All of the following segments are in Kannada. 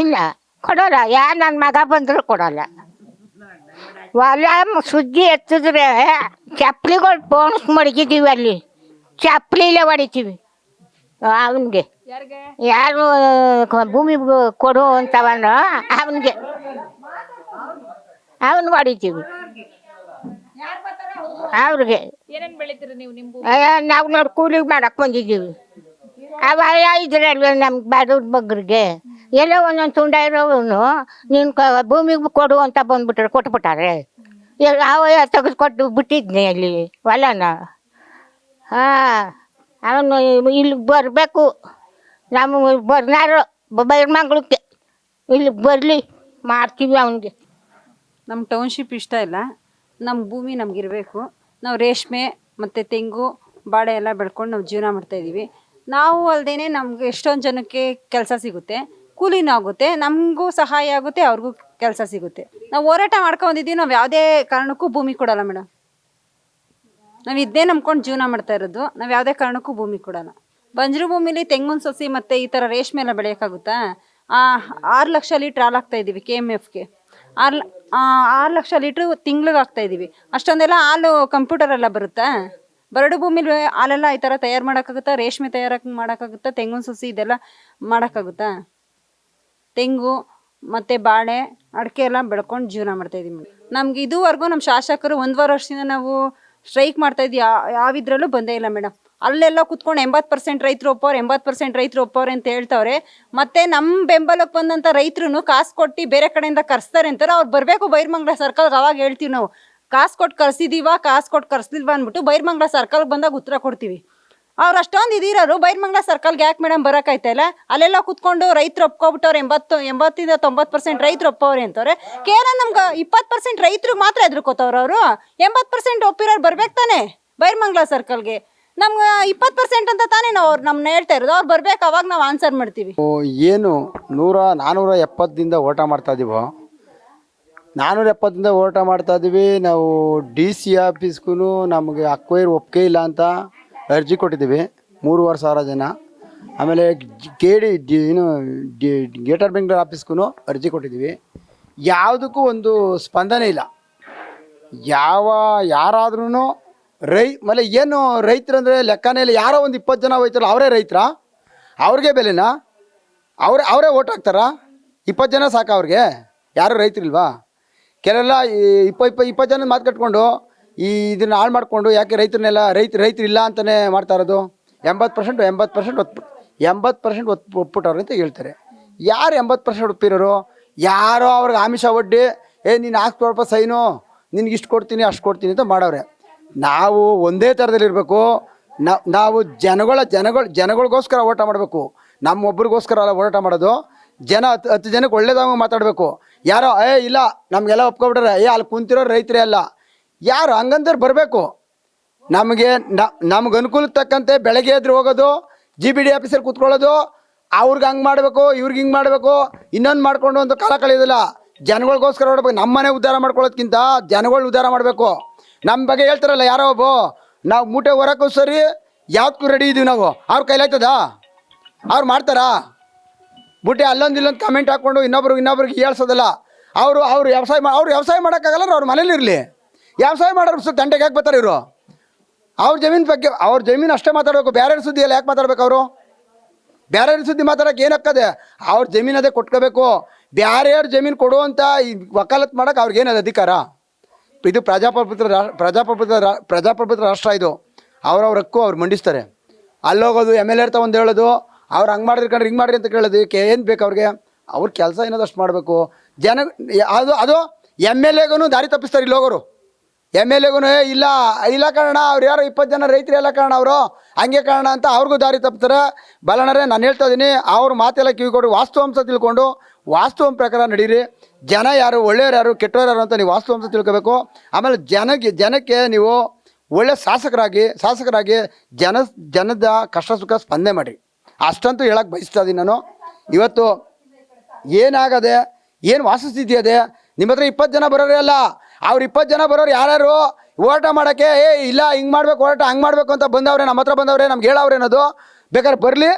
ಇಲ್ಲ ಕೊಡೋಲ್ಲ. ನನ್ನ ಮಗ ಬಂದರೂ ಕೊಡೋಲ್ಲ. ಹೊಲ ಸುದ್ದಿ ಎತ್ತಿದ್ರೆ ಚಪ್ಪಲಿಗಳು ಪೋಣಿಸ್ ಮಡಗಿದ್ದೀವಿ, ಅಲ್ಲಿ ಚಪ್ಪಲಿಲೇ ಹೊಡಿತೀವಿ ಅವನಿಗೆ. ಯಾರು ಭೂಮಿ ಕೊಡು ಅಂತವನ ಅವನಿಗೆ ಹೊಡಿತೀವಿ ಅವ್ರಿಗೆ. ನಾವು ನೋಡಿ ಕೂಲಿ ಮಾಡಕ್ಕೆ ಬಂದಿದ್ದೀವಿ. ಅವ ಇದ್ರಲ್ವ ನಮ್ಗೆ ಬಡವ್ರ ಬಗ್ಗರಿಗೆ ಎಲ್ಲೋ ಒಂದೊಂದು ತುಂಡ ಇರೋವನು ನೀನು ಭೂಮಿಗೆ ಕೊಡು ಅಂತ ಬಂದ್ಬಿಟ್ರೆ ಕೊಟ್ಬಿಟ್ಟಾರೆ. ಅವ ತೆಗೆದುಕೊಟ್ಟು ಬಿಟ್ಟಿದ್ನಿ ಅಲ್ಲಿ ಹೊಲನ. ಅವನು ಇಲ್ಲಿಗೆ ಬರಬೇಕು, ನಮಗೆ ಬರ್ನಾರು ಬೈರ್ಮಂಗ್ಳಕ್ಕೆ ಇಲ್ಲಿಗೆ ಬರಲಿ, ಮಾಡ್ತೀವಿ ಅವನಿಗೆ. ನಮ್ಮ ಟೌನ್ಶಿಪ್ ಇಷ್ಟ ಇಲ್ಲ, ನಮ್ಮ ಭೂಮಿ ನಮಗಿರಬೇಕು. ನಾವು ರೇಷ್ಮೆ ಮತ್ತು ತೆಂಗು ಬಾಳೆ ಎಲ್ಲ ಬೆಳ್ಕೊಂಡು ನಾವು ಜೀವನ ಮಾಡ್ತಾಯಿದ್ದೀವಿ. ನಾವು ಅಲ್ಲದೇ ನಮ್ಗೆ ಎಷ್ಟೊಂದು ಜನಕ್ಕೆ ಕೆಲಸ ಸಿಗುತ್ತೆ, ಕೂಲಿನೂ ಆಗುತ್ತೆ, ನಮಗೂ ಸಹಾಯ ಆಗುತ್ತೆ, ಅವ್ರಿಗೂ ಕೆಲಸ ಸಿಗುತ್ತೆ. ನಾವು ಹೋರಾಟ ಮಾಡ್ಕೊಂಡಿದ್ದೀವಿ. ನಾವು ಯಾವುದೇ ಕಾರಣಕ್ಕೂ ಭೂಮಿ ಕೊಡೋಲ್ಲ ಮೇಡಮ್. ನಾವು ಇದ್ದೇ ನಂಬ್ಕೊಂಡು ಜೀವನ ಮಾಡ್ತಾ ಇರೋದು. ನಾವು ಯಾವುದೇ ಕಾರಣಕ್ಕೂ ಭೂಮಿ ಕೊಡೋಲ್ಲ. ಬಂಜರು ಭೂಮಿಲಿ ತೆಂಗಿನ ಸಸಿ ಮತ್ತು ಈ ಥರ ರೇಷ್ಮೆ ಎಲ್ಲ ಬೆಳೆಯೋಕ್ಕಾಗುತ್ತಾ? 6 ಲಕ್ಷ ಲೀಟ್ರ್ ಹಾಲು ಹಾಕ್ತಾಯಿದ್ದೀವಿ KMFಗೆ. 6 ಲಕ್ಷ ಲೀಟ್ರ್ ತಿಂಗ್ಳಿಗೆ ಹಾಕ್ತಾಯಿದ್ದೀವಿ. ಅಷ್ಟೊಂದೆಲ್ಲ ಹಾಲು ಕಂಪ್ಯೂಟರೆಲ್ಲ ಬರುತ್ತಾ? ಬರಡು ಭೂಮಿಲಿ ಹಾಲೆಲ್ಲ ಈ ಥರ ತಯಾರು ಮಾಡೋಕ್ಕಾಗುತ್ತಾ? ರೇಷ್ಮೆ ಮಾಡೋಕ್ಕಾಗುತ್ತಾ? ತೆಂಗಿನ ಸಸಿ ಇದೆಲ್ಲ ಮಾಡೋಕ್ಕಾಗುತ್ತಾ? ತೆಂಗು ಮತ್ತು ಬಾಳೆ ಅಡಿಕೆ ಎಲ್ಲ ಬೆಳ್ಕೊಂಡು ಜೀವನ ಮಾಡ್ತಾಯಿದ್ದೀವಿ. ನಮ್ಗೆ ಇದುವರೆಗೂ ನಮ್ಮ ಶಾಸಕರು 1.5 ವರ್ಷದಿಂದ ನಾವು ಸ್ಟ್ರೈಕ್ ಮಾಡ್ತಾಯಿದ್ವಿ, ಯಾವಿದ್ರಲ್ಲೂ ಬಂದೇ ಇಲ್ಲ ಮೇಡಮ್. ಅಲ್ಲೆಲ್ಲ ಕುತ್ಕೊಂಡು 80% ರೈತರು ಒಪ್ಪೋರು, 80% ರೈತರು ಒಪ್ಪೋರೆ ಅಂತ ಹೇಳ್ತವ್ರೆ. ಮತ್ತು ನಮ್ಮ ಬೆಂಬಲಕ್ಕೆ ಬಂದಂಥ ರೈತರು ಕಾಸು ಕೊಟ್ಟು ಬೇರೆ ಕಡೆಯಿಂದ ಕರೆಸ್ತಾರೆ ಅಂತಾರೆ. ಅವ್ರು ಬರಬೇಕು ಬೈರ್ಮಂಗ್ಲ ಸರ್ಕಲ್ಗೆ. ಅವಾಗ ಹೇಳ್ತೀವಿ ನಾವು ಕಾಸು ಕೊಟ್ಟು ಕರ್ಸಿದೀವ, ಕಾಸು ಕೊಟ್ಟು ಕರ್ಸ್ಲಿಲ್ವ ಅಂದ್ಬಿಟ್ಟು ಬೈರ್ಮಂಗ್ಲ ಸರ್ಕಲ್ಗೆ ಬಂದಾಗ ಉತ್ತರ ಕೊಡ್ತೀವಿ. ಅವ್ರು ಅಷ್ಟೊಂದು ಇದಿರೋರು ಬೈರ್ಮಂಗ್ಲ ಸರ್ಕಲ್ಗೆ ಯಾಕೆ ಮೇಡಮ್ ಬರೋಕ್ಕಾಯ್ತಲ್ಲ? ಅಲ್ಲೆಲ್ಲ ಕುತ್ಕೊಂಡು ರೈತರು ಒಪ್ಕೊಬಿಟ್ಟವ್ರೆ, 80-90% 90% ರೈತರು ಒಪ್ಪವ್ರೆ ಅಂತವ್ರೆ. ಕೇವಲ ನಮ್ಗೆ 20% ರೈತರಿಗೆ ಮಾತ್ರ ಎದುರ್ಕೋತವ್ರು ಅವರು. 80% ಒಪ್ಪಿರೋರು ಬರ್ಬೇಕು ತಾನೆ ಬೈರ್ಮಂಗ್ಲ ಸರ್ಕಲ್ಗೆ. ನಮ್ಗೆ 20% ಅಂತ ತಾನೇ ನಾವು ನಮ್ಮನ್ನ ಹೇಳ್ತಾ ಇರೋದು. ಅವ್ರು ಬರ್ಬೇಕು, ಅವಾಗ ನಾವು ಆನ್ಸರ್ ಮಾಡ್ತೀವಿ. ಏನು 470 ಓಟ ಮಾಡ್ತಾ ಇದೀವೋ, 470 ಓಟ ಮಾಡ್ತಾ ಇದ್ದೀವಿ. ನಾವು DC ಆಫೀಸ್ಗೂ ನಮಗೆ ಅಕ್ವೈರ್ ಒಪ್ಪಿಗೆ ಇಲ್ಲ ಅಂತ ಅರ್ಜಿ ಕೊಟ್ಟಿದ್ದೀವಿ, 3,500 ಜನ. ಆಮೇಲೆ ಗ್ರೇಟರ್ ಬೆಂಗಳೂರು ಆಫೀಸ್ಗೂ ಅರ್ಜಿ ಕೊಟ್ಟಿದ್ದೀವಿ. ಯಾವುದಕ್ಕೂ ಒಂದು ಸ್ಪಂದನೆ ಇಲ್ಲ. ಯಾರಾದ್ರೂ ಮೇಲೆ ಏನು ರೈತರಂದರೆ ಲೆಕ್ಕನೇ ಇಲ್ಲ. ಯಾರೋ ಒಂದು 20 ಜನ ಹೋಯ್ತಾರಲ್ಲ, ಅವರೇ ರೈತರ? ಅವ್ರಿಗೆ ಬೆಲೆನಾ? ಅವರೇ ಓಟ್ ಹಾಕ್ತಾರಾ? 20 ಜನ ಸಾಕು ಅವ್ರಿಗೆ? ಯಾರೂ ರೈತರಿಲ್ವಾ? ಕೆಲವೆಲ್ಲ 20 ಜನ ಮಾತು ಕಟ್ಕೊಂಡು ಇದನ್ನು ಹಾಳು ಮಾಡಿಕೊಂಡು ಯಾಕೆ ರೈತರನ್ನೆಲ್ಲ ರೈತರಿಲ್ಲ ಅಂತಲೇ ಮಾಡ್ತಾ ಇರೋದು. 80% ಒಪ್ಪಿಟ್ಟವ್ರು ಅಂತ ಹೇಳ್ತಾರೆ. ಯಾರು 80% ಒಪ್ಪಿರೋರು? ಯಾರೋ ಅವ್ರಿಗೆ ಆಮಿಷ ಒಡ್ಡಿ ನೀನು ಹಾಕ್ಕೊಳಪ್ಪ ಸೈನು, ನಿನ್ಗೆ ಇಷ್ಟು ಕೊಡ್ತೀನಿ ಅಷ್ಟು ಕೊಡ್ತೀನಿ ಅಂತ ಮಾಡವ್ರೆ. ನಾವು ಒಂದೇ ಥರದಲ್ಲಿರಬೇಕು. ನಾವು ಜನಗಳಿಗೋಸ್ಕರ ಓಟ ಮಾಡಬೇಕು, ನಮ್ಮೊಬ್ರಿಗೋಸ್ಕರ ಅಲ್ಲ ಓಟ ಮಾಡೋದು. 10 ಜನಕ್ಕೆ ಒಳ್ಳೇದಾಗ ಮಾತಾಡಬೇಕು. ಯಾರೋ ಇಲ್ಲ ನಮಗೆಲ್ಲ ಒಪ್ಕೊಬಿಟ್ರೆ ಅಲ್ಲಿ ಕುಂತಿರೋ ರೈತರೇ ಅಲ್ಲ, ಯಾರು ಹಂಗಂದ್ರೆ ಬರಬೇಕು. ನಮಗೆ ಅನುಕೂಲಕ್ಕೆ ತಕ್ಕಂತೆ ಬೆಳಗ್ಗೆ ಎದ್ರು ಹೋಗೋದು, GBD ಆಫೀಸಲ್ಲಿ ಕೂತ್ಕೊಳ್ಳೋದು, ಅವ್ರಿಗೆ ಹಂಗೆ ಮಾಡಬೇಕು ಇವ್ರಿಗೆ ಹಿಂಗೆ ಮಾಡಬೇಕು, ಇನ್ನೊಂದು ಮಾಡಿಕೊಂಡು ಒಂದು ಕಾಲ ಕಳೆಯೋದಿಲ್ಲ. ಜನಗಳಿಗೋಸ್ಕರ ಹೊಡಬೇಕು. ನಮ್ಮನೆ ಉದ್ಧಾರ ಮಾಡ್ಕೊಳ್ಳೋದ್ಕಿಂತ ಜನಗಳು ಉದ್ಧಾರ ಮಾಡಬೇಕು. ನಮ್ಮ ಬಗ್ಗೆ ಹೇಳ್ತಾರಲ್ಲ ಯಾರೋ ನಾವು ಮೂಟೆ ಹೊರಕ್ಕೂ ಸರಿ ಯಾವ್ದಕ್ಕೂ ರೆಡಿ ಇದ್ದೀವಿ ನಾವು. ಅವ್ರ ಕೈಲಾಯ್ತದ? ಅವ್ರು ಮಾಡ್ತಾರಾ? ಬುಟ್ಟೆ ಅಲ್ಲೊಂದು ಇಲ್ಲೊಂದು ಕಮೆಂಟ್ ಹಾಕ್ಕೊಂಡು ಇನ್ನೊಬ್ರಿಗೆ ಹೇಳ್ಸೋದಲ್ಲ. ಅವರು ವ್ಯವಸಾಯ ಮಾಡೋಕ್ಕಾಗಲ್ಲ, ಅವ್ರ ಮನೇಲಿರಲಿ. ವ್ಯವಸಾಯ ಮಾಡೋರು ದಂಡೆಗೆ ಯಾಕೆ ಬರ್ತಾರೆ ಇವರು? ಅವ್ರ ಜಮೀನು ಬಗ್ಗೆ ಅವ್ರ ಜಮೀನು ಅಷ್ಟೇ ಮಾತಾಡಬೇಕು. ಬೇರೆ ಸುದ್ದಿ ಎಲ್ಲ ಯಾಕೆ ಮಾತಾಡ್ಬೇಕು? ಅವರು ಬೇರೆ ಸುದ್ದಿ ಮಾತಾಡೋಕೆ ಏನಾಗ್ತದೆ? ಅವ್ರ ಜಮೀನು ಅದೇ ಕೊಟ್ಕೋಬೇಕು. ಬೇರೆಯವ್ರ ಜಮೀನು ಕೊಡುವಂಥ ಈ ವಕಾಲತ್ ಮಾಡೋಕೆ ಅವ್ರಿಗೇನದು ಅಧಿಕಾರ? ಇದು ಪ್ರಜಾಪ್ರಭುತ್ವ ರಾಷ್ಟ್ರ. ಇದು ಅವ್ರವ್ರ ಹಕ್ಕು ಅವ್ರು ಮಂಡಿಸ್ತಾರೆ. ಅಲ್ಲೋಗೋದು MLA ಇರ್ತಾ ಒಂದು ಹೇಳೋದು, ಅವ್ರು ಹಂಗೆ ಮಾಡಿದ್ರೆ ಕಂಡ್ರೆ ಹಿಂಗೆ ಮಾಡಿರಿ ಅಂತ ಕೇಳೋದು ಏನು ಬೇಕು ಅವ್ರಿಗೆ? ಅವ್ರ ಕೆಲಸ ಏನದು ಅಷ್ಟು ಮಾಡಬೇಕು. ಅದು MLAಗೂ ದಾರಿ ತಪ್ಪಿಸ್ತಾರೆ. ಇಲ್ಲಿ ಹೋಗೋರು MLAಗೂ ಇಲ್ಲ ಕಾರಣ ಅವ್ರು ಯಾರು 20 ಜನ ರೈತರು ಎಲ್ಲ ಕಾರಣ ಅವರು ಹಂಗೆ ಕಾರಣ ಅಂತ ಅವ್ರಿಗೂ ದಾರಿ ತಪ್ಪಿಸ್ತಾರೆ. ಬಲನರೇ ನಾನು ಹೇಳ್ತಾ ಇದ್ದೀನಿ, ಅವ್ರ ಮಾತೆಲ್ಲ ಕಿವಿಕೊಡಿ, ವಾಸ್ತವಾಂಶ ತಿಳ್ಕೊಂಡು ವಾಸ್ತವಾಂಶ ಪ್ರಕಾರ ನಡೀರಿ. ಜನ ಯಾರು, ಒಳ್ಳೆಯವ್ರು ಯಾರು, ಕೆಟ್ಟವ್ರು ಯಾರು ಅಂತ ನೀವು ವಾಸ್ತವಾಂಶ ತಿಳ್ಕೋಬೇಕು. ಆಮೇಲೆ ಜನಕ್ಕೆ ನೀವು ಒಳ್ಳೆ ಶಾಸಕರಾಗಿ ಜನದ ಕಷ್ಟ ಸುಖ ಸ್ಪಂದನೆ ಮಾಡಿ. ಅಷ್ಟಂತೂ ಹೇಳಕ್ಕೆ ಬಯಸ್ತಾ ಇದ್ದೀನಿ ನಾನು. ಇವತ್ತು ಏನಾಗದೆ, ಏನು ವಾಸ್ತುಸ್ಥಿತಿ ಅದೇ? ನಿಮ್ಮ ಹತ್ರ 20 ಜನ ಬರೋರೇ ಅಲ್ಲ, ಅವ್ರು 20 ಜನ ಬರೋರು ಯಾರ್ಯಾರು ಹೋರಾಟ ಮಾಡೋಕ್ಕೆ ಇಲ್ಲ ಹಿಂಗೆ ಮಾಡಬೇಕು ಹೋರಾಟ ಹಂಗೆ ಮಾಡಬೇಕು ಅಂತ ಬಂದವ್ರೆ, ನಮ್ಮ ಹತ್ರ ಬಂದವ್ರೆ, ನಮ್ಗೆ ಹೇಳವ್ರೆ ಅನ್ನೋದು ಬೇಕಾದ್ರೆ ಬರಲಿ.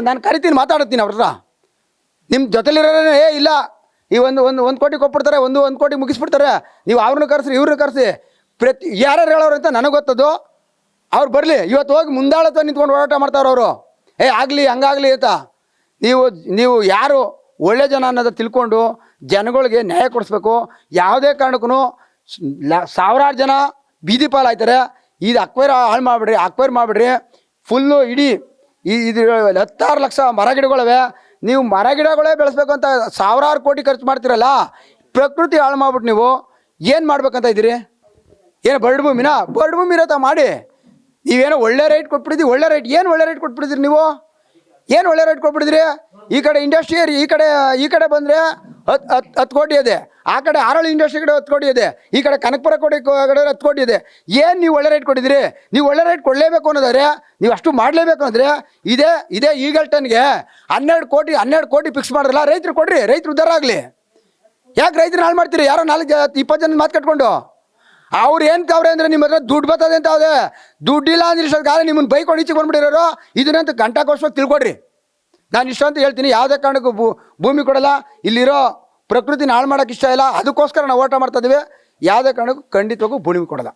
ನಾನು ಕರಿತೀನಿ, ಮಾತಾಡ್ತೀನಿ ಅವ್ರ ಹತ್ರ. ನಿಮ್ಮ ಜೊತೆಲಿರೋರೇ ಇಲ್ಲ ಈ ಒಂದು ಕೋಟಿ ಕೊಟ್ಬಿಡ್ತಾರೆ, ಒಂದು ಕೋಟಿ ಮುಗಿಸ್ಬಿಡ್ತಾರೆ. ನೀವು ಅವ್ರನ್ನ ಕರೆಸ್ರಿ ಇವ್ರನ್ನ ಕರೆಸಿ, ಯಾರ್ಯಾರು ಹೇಳೋರು ಅಂತ ನನಗೆ ಗೊತ್ತದು. ಅವ್ರು ಬರಲಿ, ಇವತ್ತು ಹೋಗಿ ಮುಂದಾಳತ್ವ ನಿಂತ್ಕೊಂಡು ಹೋರಾಟ ಮಾಡ್ತಾವ್ರು ಅವರು. ಆಗಲಿ ಹಂಗಾಗಲಿ ಅಂತ. ನೀವು ಯಾರು ಒಳ್ಳೆ ಜನ ಅನ್ನೋದು ತಿಳ್ಕೊಂಡು ಜನಗಳಿಗೆ ನ್ಯಾಯ ಕೊಡಿಸ್ಬೇಕು. ಯಾವುದೇ ಕಾರಣಕ್ಕೂ ಸಾವಿರಾರು ಜನ ಬೀದಿ ಪಾಲಾಯ್ತಾರೆ. ಇದು ಅಕ್ವೈರ್ ಹಾಳು ಮಾಡಿಬಿಡ್ರಿ. ಫುಲ್ಲು ಇಡೀ ಇದು 10 ಲಕ್ಷ ಮರ ಗಿಡಗಳಿವೆ. ನೀವು ಮರ ಗಿಡಗಳೇ ಬೆಳೆಸ್ಬೇಕು ಅಂತ ಸಾವಿರಾರು ಕೋಟಿ ಖರ್ಚು ಮಾಡ್ತೀರಲ್ಲ, ಪ್ರಕೃತಿ ಹಾಳು ಮಾಡ್ಬಿಟ್ಟು ನೀವು ಏನು ಮಾಡ್ಬೇಕಂತ ಇದ್ದೀರಿ? ಏನು ಬರಡು ಭೂಮಿ ಇರತ್ತ ಮಾಡಿ. ನೀವೇನೋ ಒಳ್ಳೆ ರೇಟ್ ಕೊಟ್ಬಿಟ್ಟಿದ್ದೀರಿ. ಒಳ್ಳೆ ರೇಟ್ ಕೊಟ್ಬಿಟ್ಟಿದ್ದೀರಿ ನೀವು. ಏನು ಒಳ್ಳೆ ರೇಟ್ ಕೊಟ್ಬಿಟ್ಟಿದ್ರಿ? ಈ ಕಡೆ ಇಂಡಸ್ಟ್ರಿ ಈ ಕಡೆ ಬಂದರೆ 10 ಕೋಟಿ ಇದೆ, ಆ ಕಡೆ ಆರೋಳಿ ಇಂಡಸ್ಟ್ರಿ ಕಡೆ 10 ಕೋಟಿ ಇದೆ, ಈ ಕಡೆ ಕನಕಪುರ ಕಡೆ 10 ಕೋಟಿ ಇದೆ. ಏನು ನೀವು ಒಳ್ಳೆ ರೇಟ್ ಕೊಟ್ಟಿದ್ದೀರಿ? ನೀವು ಒಳ್ಳೆ ರೇಟ್ ಕೊಡಲೇಬೇಕು ಅನ್ನೋದಾದ್ರೆ, ನೀವು ಅಷ್ಟು ಮಾಡಲೇಬೇಕು ಅಂದರೆ ಇದೇ ಈಗಲ್ಟನ್ಗೆ 12 ಕೋಟಿ ಫಿಕ್ಸ್ ಮಾಡಿದ್ರಲ್ಲ, ರೈತರು ಕೊಡ್ರಿ, ರೈತರು ಉದ್ಧಾರ ಆಗಲಿ. ಯಾಕೆ ರೈತರು ಹಾಳು ಮಾಡ್ತೀರಿ? ಯಾರೋ 4-20 ಜನ ಮಾತು ಕಟ್ಕೊಂಡು ಅವ್ರು ಏನು ತಾವ್ರೆ ಅಂದರೆ ನಿಮ್ಮ ಹತ್ರ ದುಡ್ಡು ಬರ್ತದೆ ಅಂತ ಅವ್ರೆ. ದುಡ್ಡಿಲ್ಲ ಅಂದ್ರೆ ಇಷ್ಟೊಂದು ನಿಮ್ಮನ್ನು ಬೈಕೊಂಡು ಈಚೆಗೆ ಬಂದ್ಬಿಟ್ಟಿರೋರು. ಇದನ್ನಂತ ಗಂಟಾಕೋಸ್ಕರ ತಿಳ್ಕೊಡ್ರಿ. ನಾನು ಇಷ್ಟ ಅಂತ ಹೇಳ್ತೀನಿ. ಯಾವುದೇ ಕಾರಣಕ್ಕೂ ಭೂಮಿ ಕೊಡಲ್ಲ. ಇಲ್ಲಿರೋ ಪ್ರಕೃತಿನ ಹಾಳು ಮಾಡೋಕ್ಕೆ ಇಷ್ಟ ಇಲ್ಲ. ಅದಕ್ಕೋಸ್ಕರ ನಾವು ಹೋರಾಟ ಮಾಡ್ತಾ ಇದ್ದೀವಿ. ಯಾವುದೇ ಕಾರಣಕ್ಕೂ ಖಂಡಿತವಾಗೂ ಭೂಮಿ ಕೊಡಲ್ಲ.